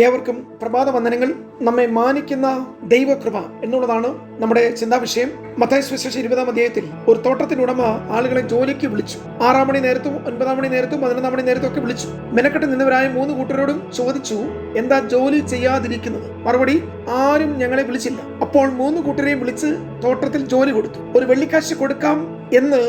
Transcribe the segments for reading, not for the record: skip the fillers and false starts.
ഏവർക്കും പ്രഭാത വന്ദനങ്ങൾ. നമ്മെ മാനിക്കുന്ന ദൈവകൃപ എന്നുള്ളതാണ് നമ്മുടെ ചിന്താവിഷയം. മത്തായി സുവിശേഷം 20-ാം അധ്യായത്തിൽ ഒരു തോട്ടത്തിനുടമ ആളുകളെ ജോലിക്ക് വിളിച്ചു. 6-ാം മണി നേരത്തും 9-ാം മണി നേരത്തും 11-ാം മണി നേരത്തും ഒക്കെ വിളിച്ചു. മെനക്കെട്ട് നിന്നവരായ 3 കൂട്ടരോടും ചോദിച്ചു, എന്താ ജോലി ചെയ്യാതിരിക്കുന്നത്? മറുപടി, ആരും ഞങ്ങളെ വിളിച്ചില്ല. അപ്പോൾ 3 കൂട്ടരെയും വിളിച്ച് തോട്ടത്തിൽ ജോലി കൊടുത്തു. ഒരു വെള്ളിക്കാശ് കൊടുക്കാം എന്ന്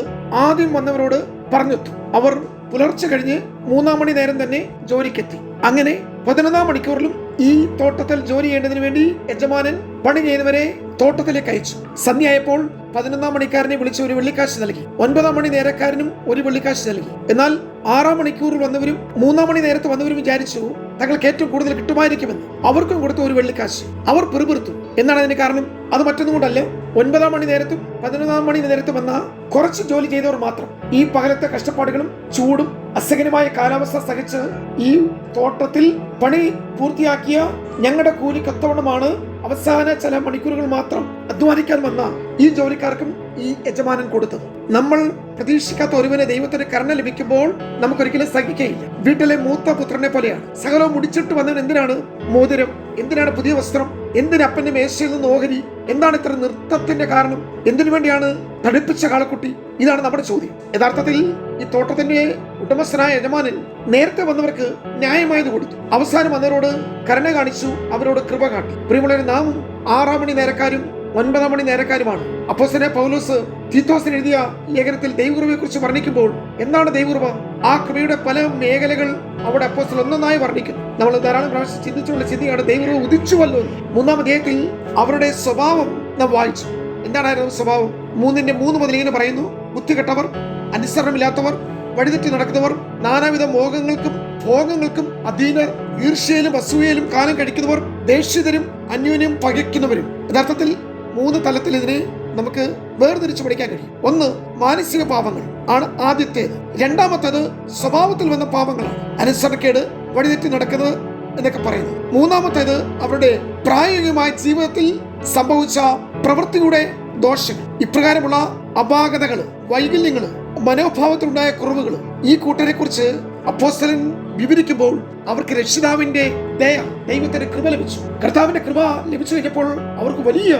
ആദ്യം വന്നവരോട് പറഞ്ഞൊത്തു. അവർ പുലർച്ചെ കഴിഞ്ഞ് 3-ാം മണി നേരം തന്നെ ജോലിക്കെത്തി. അങ്ങനെ 11-ാം മണിക്കൂറിലും ഈ തോട്ടത്തിൽ ജോലി ചെയ്യേണ്ടതിന് വേണ്ടി യജമാനൻ പണി ചെയ്യുന്നവരെ തോട്ടത്തിലേക്ക് അയച്ചു. സന്ധ്യയായപ്പോൾ 11-ാം മണിക്കാരനെ വിളിച്ച് ഒരു വെള്ളിക്കാശ് നൽകി. 9-ാം മണി നേരക്കാരനും ഒരു വെള്ളിക്കാശ് നൽകി. എന്നാൽ 6-ാം മണിക്കൂറിൽ വന്നവരും 3-ാം മണി നേരത്ത് വന്നവരും വിചാരിച്ചു തങ്ങൾക്ക് ഏറ്റവും കൂടുതൽ കിട്ടുമായിരിക്കുമെന്ന്. അവർക്കും കൊടുത്തു ഒരു വെള്ളിക്കാശ്. അവർ പിറുപിറുത്തു. എന്താണ് അതിന് കാരണം? അത് മറ്റൊന്നും കൊണ്ടല്ല. 9-ാം മണി നേരത്തും 11-ാം മണി നേരത്തും വന്ന കുറച്ച് ജോലി ചെയ്തവർ മാത്രം ഈ പകലത്തെ കഷ്ടപ്പാടുകളും ചൂടും അസഹനമായ കാലാവസ്ഥ സഹിച്ച് ഈ തോട്ടത്തിൽ പണി പൂർത്തിയാക്കിയ ഞങ്ങളുടെ കൂലിക്കൊത്തവണ്ണമാണ് അവസാന ചില മണിക്കൂറുകൾ മാത്രം അധ്വാനിക്കാൻ വന്ന ഈ ജോലിക്കാർക്കും ഈ യജമാനൻ കൊടുത്തത്. നമ്മൾ പ്രതീക്ഷിക്കാത്ത ഒരുവനെ ദൈവത്തിന് കരുണ ലഭിക്കുമ്പോൾ നമുക്കൊരിക്കലും സഹിക്കുകയില്ല. വീട്ടിലെ മൂത്ത പുത്രനെ പോലെയാണ്. സകലവും മുടിച്ചിട്ട് വന്നവൻ എന്തിനാണ് മോതിരം? എന്തിനാണ് പുതിയ വസ്ത്രം? എന്തിന് അപ്പന്റെ മേശയിൽ നിന്ന് ഓഹരി? എന്താണ് ഇത്ര നൃത്തത്തിന്റെ കാരണം? എന്തിനു വേണ്ടിയാണ് തടിപ്പിച്ച കാളക്കുട്ടി? ഇതാണ് നമ്മുടെ ചോദ്യം. യഥാർത്ഥത്തിൽ ഈ തോട്ടത്തിന്റെ ഉടമസ്ഥനായ യജമാനൻ നേരത്തെ വന്നവർക്ക് ന്യായമായത് കൊടുത്തു. അവസാനം വന്നവരോട് കരുണ കാണിച്ചു, അവരോട് കൃപ കാട്ടി. പ്രിയമുള്ളവരെ, നാം 6-ാം മണി നേരക്കാരും 9-ാം മണി നേരക്കാരുമാണ്. അപ്പോസ്തലനായ പൗലോസ് തീത്തോസിന് എഴുതിയ ലേഖനത്തിൽ ദൈവകൃപയെ കുറിച്ച് വർണ്ണിക്കുമ്പോൾ എന്താണ് ദൈവകൃപ? ആ കൃപയുടെ പല മേഖലകൾ അവിടെ അപ്പോസ്തലൻ ഒന്നൊന്നായി വർണ്ണിക്കുന്നു. നമ്മൾ ധാരാളം പ്രാവശ്യം ചിന്തിച്ചുള്ള ചിന്തയാണ് ദൈവകൃപ ഉദിച്ചുവല്ലോ. 3-ാം അധ്യായത്തിൽ അവരുടെ സ്വഭാവം നാം വായിച്ചു. എന്താണായിരുന്നു സ്വഭാവം? 3:3 മുതൽ ഇങ്ങനെ പറയുന്നു: ബുദ്ധികെട്ടവർ, അനുസരണമില്ലാത്തവർ, വഴിതെറ്റി നടക്കുന്നവർ, നാനാവിധ മോഹങ്ങൾക്കും ഭോഗങ്ങൾക്കും അധീനർ, ഈർഷ്യയിലും അസൂയയിലും കാലം കഴിക്കുന്നവർ, ദേഷ്യതരും അന്യോന്യം പകയ്ക്കുന്നവരും. യഥാർത്ഥത്തിൽ 3 തലത്തിൽ ഇതിനെ നമുക്ക് വേർതിരിച്ചു പഠിക്കാൻ കഴിയും. ഒന്ന്, മാനസിക പാപങ്ങൾ ആണ് ആദ്യത്തേത്. രണ്ടാമത്തേത് സ്വഭാവത്തിൽ വന്ന പാപങ്ങളാണ്, അനുസരണക്കേട്, വഴിതെറ്റി നടക്കുന്നത് എന്നൊക്കെ പറയുന്നത്. മൂന്നാമത്തേത് അവരുടെ പ്രായോഗികമായ ജീവിതത്തിൽ സംഭവിച്ച പ്രവൃത്തിയുടെ ദോഷങ്ങൾ. ഇപ്രകാരമുള്ള അപാകതകൾ, വൈകല്യങ്ങൾ, മനോഭാവത്തിലുണ്ടായ കുറവുകൾ ഈ കൂട്ടരെ കുറിച്ച് അപ്പോസ്തലൻ വിവരിക്കുമ്പോൾ അവർക്ക് രക്ഷിതാവിന്റെ ദയ, ദൈവത്തിന്റെ കൃപ ലഭിച്ചു. കർത്താവിന്റെ കൃപ ലഭിച്ചു കഴിഞ്ഞപ്പോൾ അവർക്ക് വലിയ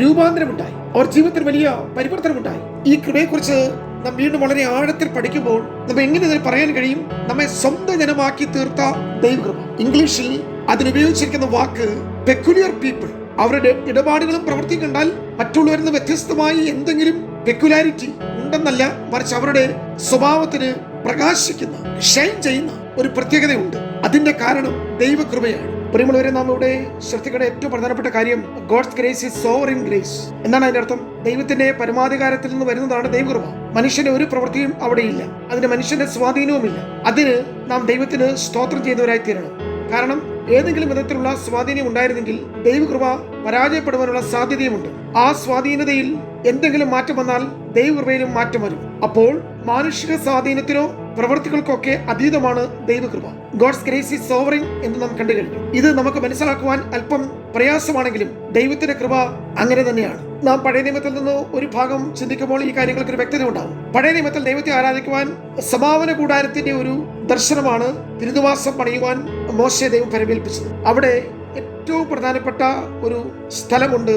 രൂപാന്തരമുണ്ടായി. അവർ ജീവിതത്തിൽ വലിയ പരിവർത്തനമുണ്ടായി. ഈ കൃപയെക്കുറിച്ച് നാം വീണ്ടും വളരെ ആഴത്തിൽ പഠിക്കുമ്പോൾ നമ്മൾ എങ്ങനെ ഇതിനെ പറയാൻ കഴിയും? നമ്മെ സ്വന്തം ജനമാക്കി തീർത്ത ദൈവകൃപ. ഇംഗ്ലീഷിൽ അതിനുപയോഗിച്ചിരിക്കുന്ന വാക്ക് പെക്യുലിയർ പീപ്പിൾ. അവരുടെ ഇടപാടുകളും പ്രവൃത്തിയും കണ്ടാൽ മറ്റുള്ളവരിൽ നിന്ന് വ്യത്യസ്തമായി എന്തെങ്കിലും പെക്യുലാരിറ്റി ഉണ്ടെന്നല്ല, മറിച്ച് അവരുടെ സ്വഭാവത്തിന് പ്രകാശിക്കുന്ന, ഷൈൻ ചെയ്യുന്ന ഒരു പ്രത്യേകതയുണ്ട്. അതിന്റെ കാരണം ദൈവകൃപയാണ്. പ്രിയമുള്ളവരെ, നാം ഇവിടെ ശ്രദ്ധിക്കേണ്ട ഏറ്റവും പ്രധാനപ്പെട്ട കാര്യം God's grace is sovereign grace. എന്താണ് അതിന്റെ അർത്ഥം? ദൈവത്തിന്റെ പരമാധികാരത്തിൽ നിന്ന് വരുന്നതാണ് ദൈവകൃപ. മനുഷ്യന്റെ ഒരു പ്രവൃത്തിയും അവിടെയില്ല, അതിന് മനുഷ്യന്റെ സ്വാധീനവുമില്ല. അതിന് നാം ദൈവത്തിന് സ്തോത്രം ചെയ്യുന്നവരായി തീരണം. കാരണം ഏതെങ്കിലും വിധത്തിലുള്ള സ്വാധീനം ഉണ്ടായിരുന്നെങ്കിൽ ദൈവകൃപ പരാജയപ്പെടുവാനുള്ള സാധ്യതയുമുണ്ട്. ആ സ്വാധീനതയിൽ എന്തെങ്കിലും മാറ്റം വന്നാൽ ദൈവകൃപയിലും മാറ്റം വരും. അപ്പോൾ മാനുഷിക സ്വാധീനത്തിനോ പ്രവൃത്തികൾക്കൊക്കെ അതീതമാണ് ദൈവകൃപ. ഗോഡ്സ് ഗ്രേസ് ഈസ് സോവറിൻ എന്ന് നാം കണ്ടു കഴിഞ്ഞു. ഇത് നമുക്ക് മനസ്സിലാക്കുവാൻ അല്പം പ്രയാസമാണെങ്കിലും ദൈവത്തിന്റെ കൃപ അങ്ങനെ തന്നെയാണ്. നാം പഴയ നിയമത്തിൽ നിന്ന് ഒരു ഭാഗം ചിന്തിക്കുമ്പോൾ ഈ കാര്യങ്ങൾക്ക് ഒരു വ്യക്തത ഉണ്ടാകും. പഴയ നിയമത്തിൽ ദൈവത്തെ ആരാധിക്കുവാൻ സമാപന കൂടാരത്തിന്റെ ഒരു ദർശനമാണ് തിരുനിവാസം പണിയുവാൻ മോശയെ ദൈവം പരിമേൽപ്പിച്ചത്. അവിടെ ഏറ്റവും പ്രധാനപ്പെട്ട ഒരു സ്ഥലമുണ്ട്,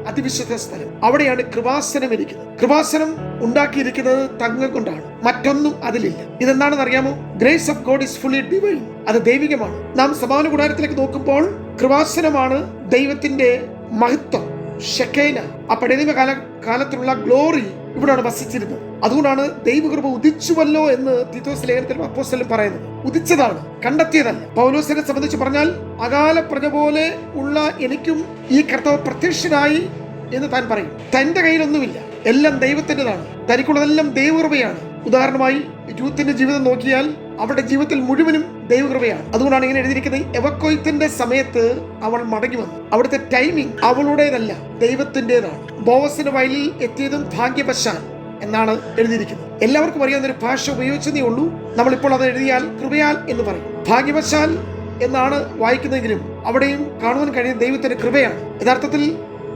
അതിവിശുദ്ധ സ്ഥലം. അവിടെയാണ് കൃപാസനം ഇരിക്കുന്നത്. കൃപാസനം ഉണ്ടാക്കിയിരിക്കുന്നത് തങ്കം കൊണ്ടാണ്, മറ്റൊന്നും അതിലില്ല. ഇതെന്താണെന്ന് അറിയാമോ? Grace of God is fully divine. അത് ദൈവികമാണ്. നാം സമാപന കൂടാരത്തിലേക്ക് നോക്കുമ്പോൾ കൃപാസനമാണ് ദൈവത്തിന്റെ മഹത്വം, ഷെക്കേന. ആ പഴയ കാലത്തിലുള്ള ഗ്ലോറി ഇവിടെയാണ് വസിച്ചിരുന്നത്. അതുകൊണ്ടാണ് ദൈവകൃപ ഉദിച്ചുവല്ലോ എന്ന് തീത്തോസ് ലേഖനത്തിൽ അപ്പോസ്തലൻ പറയുന്നത്. ഉദിച്ചതാണ്, കണ്ടെത്തിയതല്ല. പൗലോസിനെ സംബന്ധിച്ച് പറഞ്ഞാൽ അകാല പ്രജ പോലെ ഉള്ള എനിക്കും ഈ കർത്താവ് പ്രത്യക്ഷനായി എന്ന് താൻ പറയും. തന്റെ കയ്യിലൊന്നുമില്ല, എല്ലാം ദൈവത്തിൻ്റെതാണ്. തനിക്കുള്ളതെല്ലാം ദൈവകൃപയാണ്. ഉദാഹരണമായി രൂത്തിന്റെ ജീവിതം നോക്കിയാൽ അവരുടെ ജീവിതത്തിൽ മുഴുവനും ദൈവകൃപയാണ്. അതുകൊണ്ടാണ് ഇങ്ങനെ എഴുതിയിരിക്കുന്നത്: എവക്കൊയ്ത്തിന്റെ സമയത്ത് അവൾ മടങ്ങി വന്നു. അവിടുത്തെ ടൈമിംഗ് അവളുടേതല്ല, ദൈവത്തിൻ്റെതാണ്. ബോവസിന്റെ വയലിൽ എത്തിയതും ഭാഗ്യവശാൽ എന്നാണ് എഴുതിയിരിക്കുന്നത്. എല്ലാവർക്കും അറിയാവുന്ന ഒരു ഭാഷ ഉപയോഗിച്ചതേ ഉള്ളൂ. നമ്മളിപ്പോൾ അത് എഴുതിയാൽ കൃപയാൽ എന്ന് പറയും. ഭാഗ്യവശാൽ എന്നാണ് വായിക്കുന്നതെങ്കിലും അവിടെയും കാണുവാൻ കഴിയുന്ന ദൈവത്തിന്റെ കൃപയാണ്. യഥാർത്ഥത്തിൽ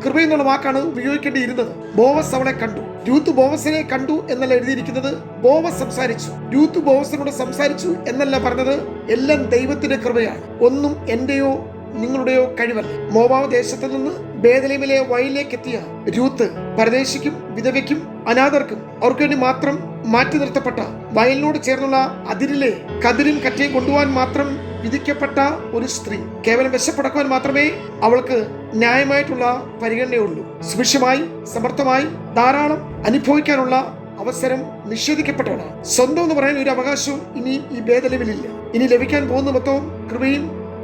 കൃപ എന്നുള്ള വാക്കാണ് ഉപയോഗിക്കേണ്ടിയിരുന്നത്. ബോവസ് അവളെ കണ്ടു. രൂത്ത് ബോവസിനെ കണ്ടു എന്നല്ല എഴുതിയിരിക്കുന്നത്. ബോവസ് സംസാരിച്ചു, രൂത്ത് ബോവസിനോട് സംസാരിച്ചു എന്നല്ല പറഞ്ഞത്. എല്ലാം ദൈവത്തിന്റെ കൃപയാണ്. ഒന്നും എന്റെയോ നിങ്ങളുടെയോ കഴിവല്ല. മോവാബ് ദേശത്ത് നിന്ന് ബേഥലേമിലെ വയലിലേക്ക് എത്തിയ രൂത്ത് പരദേശിക്കും വിധവയ്ക്കും അനാഥർക്കും അവർക്ക് വേണ്ടി മാത്രം മാറ്റി നിർത്തപ്പെട്ട വയലിനോട് ചേർന്നുള്ള അതിരിലെ കതിരും കറ്റയും കൊണ്ടുപോകാൻ മാത്രം വിധിക്കപ്പെട്ട ഒരു സ്ത്രീ. കേവലം വിശപ്പടക്കുവാൻ മാത്രമേ അവൾക്ക് ന്യായമായിട്ടുള്ള പരിഗണനയുള്ളൂ. സുഭിക്ഷമായി സമർത്ഥമായി ധാരാളം അനുഭവിക്കാനുള്ള അവസരം നിഷേധിക്കപ്പെട്ടവരാണ്. സ്വന്തം എന്ന് പറയാൻ ഒരു അവകാശവും ഇനി ഈ ബേഥലേമിലില്ല. ഇനി ലഭിക്കാൻ പോകുന്ന മൊത്തവും കൃപയും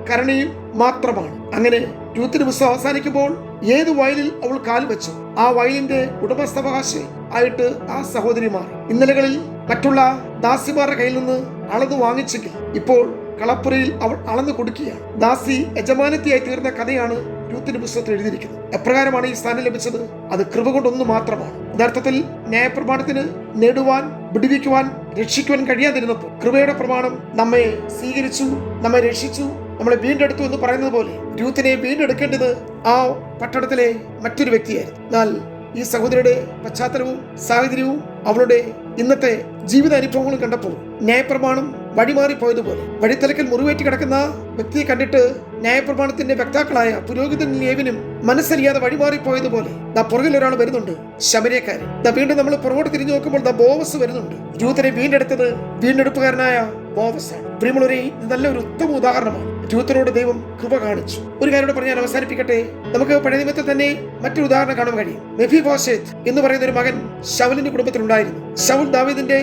കരുണയും മാത്രമാണ്. അങ്ങനെ രൂത്തിന്റെ പുസ്തകം അവസാനിക്കുമ്പോൾ ഏത് വയലിൽ അവൾ കാൽ വെച്ചു ആ വയലിന്റെ ഉടമസ്ഥാവകാശി ആയിട്ട് ആ സഹോദരി മാറി. ഇന്നലകളിൽ മറ്റുള്ള ദാസിമാരുടെ കയ്യിൽ നിന്ന് അളന്നു വാങ്ങിച്ചെങ്കിൽ ഇപ്പോൾ കളപ്പുരയിൽ അവൾ അളന്നു കൊടുക്കുകയാണ്. ദാസി യജമാനത്തിയായി തീർന്ന കഥയാണ് രൂത്തിന്റെ പുസ്തകത്തിൽ എഴുതിയിരിക്കുന്നത്. എപ്രകാരമാണ് ഈ സ്ഥാനം ലഭിച്ചത്? അത് കൃപ കൊണ്ടൊന്നു മാത്രമാണ്. യഥാർത്ഥത്തിൽ ന്യായപ്രമാണത്തിന് നേടുവാൻ, വിടുവിക്കുവാൻ, രക്ഷിക്കുവാൻ കഴിയാതിരുന്നപ്പോൾ കൃപയുടെ പ്രമാണം നമ്മെ സ്വീകരിച്ചു, നമ്മെ രക്ഷിച്ചു, നമ്മളെ വീണ്ടെടുത്തു എന്ന് പറയുന്നത് പോലെ രൂത്തിനെ വീണ്ടെടുക്കേണ്ടത് ആ പട്ടണത്തിലെ മറ്റൊരു വ്യക്തിയായിരുന്നു. എന്നാൽ ഈ സഹോദരിയുടെ പശ്ചാത്തലവും സാഹചര്യവും അവളുടെ ഇന്നത്തെ ജീവിത അനുഭവങ്ങളും കണ്ടപ്പോൾ ന്യായപ്രമാണം വഴിമാറിപ്പോയതുപോലെ, വഴിത്തലക്കൽ മുറിവേറ്റി കിടക്കുന്ന വ്യക്തിയെ കണ്ടിട്ട് ന്യായപ്രമാണത്തിന്റെ വക്താക്കളായ പുരോഹിതൻ ലേവ്യനും മനസ്സറിയാതെ വഴിമാറിപ്പോയതുപോലെ പുറകിൽ ഒരാൾ വരുന്നുണ്ട്, ശമര്യക്കാരൻ. വീണ്ടും നമ്മൾ പുറകോട്ട് തിരിഞ്ഞു നോക്കുമ്പോൾ ബോവസ് വരുന്നുണ്ട്. രൂത്തിനെ വീണ്ടെടുത്തത് വീണ്ടെടുപ്പുകാരനായ ബോവസാണ്. പ്രിയമുള്ളവരെ, ഇത് നല്ലൊരു ഉത്തമ ഉദാഹരണമാണ്. രൂത്തിനോട് ദൈവം കൃപ കാണിച്ചു. ഒരു കാര്യം കൂടെ പറഞ്ഞാൽ അവസാനിപ്പിക്കട്ടെ. നമുക്ക് പഴയ നിയമത്തിൽ തന്നെ മറ്റൊരു ഉദാഹരണം കാണാൻ കഴിയും. മെഫീബോശേത്ത് എന്ന് പറയുന്ന ഒരു മകൻ ശൗലിന്റെ കുടുംബത്തിലുണ്ടായിരുന്നു. ശൗൽ ദാവീദിന്റെ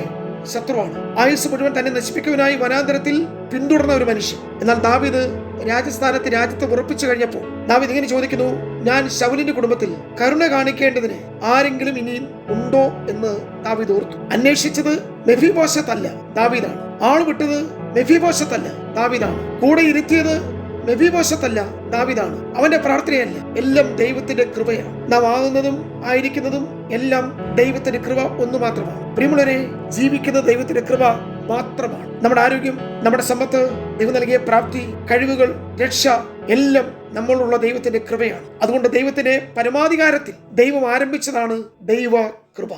ശത്രുവാണ്. ആയുസ് മുഴുവൻ തന്നെ നശിപ്പിക്കുവാനായി വനാന്തരത്തിൽ പിന്തുടർന്ന ഒരു മനുഷ്യൻ. എന്നാൽ ദാവീദ് രാജസ്ഥാനത്ത് രാജ്യത്ത് ഉറപ്പിച്ചു കഴിഞ്ഞപ്പോൾ ദാവീദ് ഇങ്ങനെ ചോദിക്കുന്നു, ഞാൻ ശൗലിന്റെ കുടുംബത്തിൽ കരുണ കാണിക്കേണ്ടതിന് ആരെങ്കിലും ഇനിയും ഉണ്ടോ എന്ന് ദാവീദ് ഓർത്തു. അന്വേഷിച്ചത് മെഫീബോശത്തല്ല, ദാവീദാണ്. ആൾ വിട്ടത് മെഫീബോശത്തല്ല, ദാവീദാണ്. കൂടെ ഇരുത്തിയത് മെഫീബോശത്തല്ല, ദാവീദാണ്. അവന്റെ പ്രാർത്ഥനയല്ല, എല്ലാം ദൈവത്തിന്റെ കൃപയാണ്. നാം ആകുന്നതും ആയിരിക്കുന്നതും എല്ലാം ദൈവത്തിന്റെ കൃപ ഒന്നു മാത്രമാണ്. പ്രിയമുള്ളവരെ, ജീവിക്കുന്ന ദൈവത്തിന്റെ കൃപ മാത്രമാണ്. നമ്മുടെ ആരോഗ്യം, നമ്മുടെ സമ്പത്ത്, ദൈവം നൽകിയ പ്രാപ്തി, കഴിവുകൾ, രക്ഷ എല്ലാം നമ്മളുള്ള ദൈവത്തിന്റെ കൃപയാണ്. അതുകൊണ്ട് ദൈവത്തിന്റെ പരമാധികാരത്തിൽ ദൈവം ആരംഭിച്ചതാണ് ദൈവ കൃപ.